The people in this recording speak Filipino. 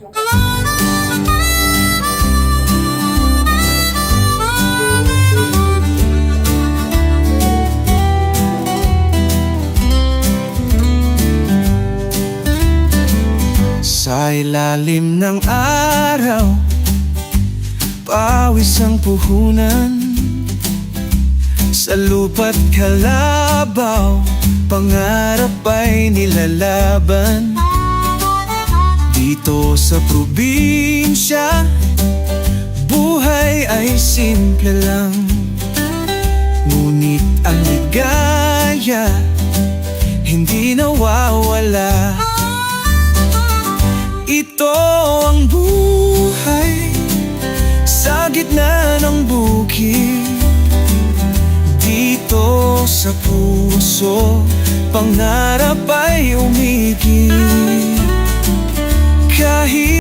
Sa ilalim ng araw, pawis ang puhunan. Sa lupa't kalabaw, pangarap ay nilalaban. Dito sa probinsya, buhay ay simple lang. Ngunit ang ligaya, hindi nawawala. Ito ang buhay sa gitna ng bukid. Dito sa puso, pangarap ay umigit. Kahit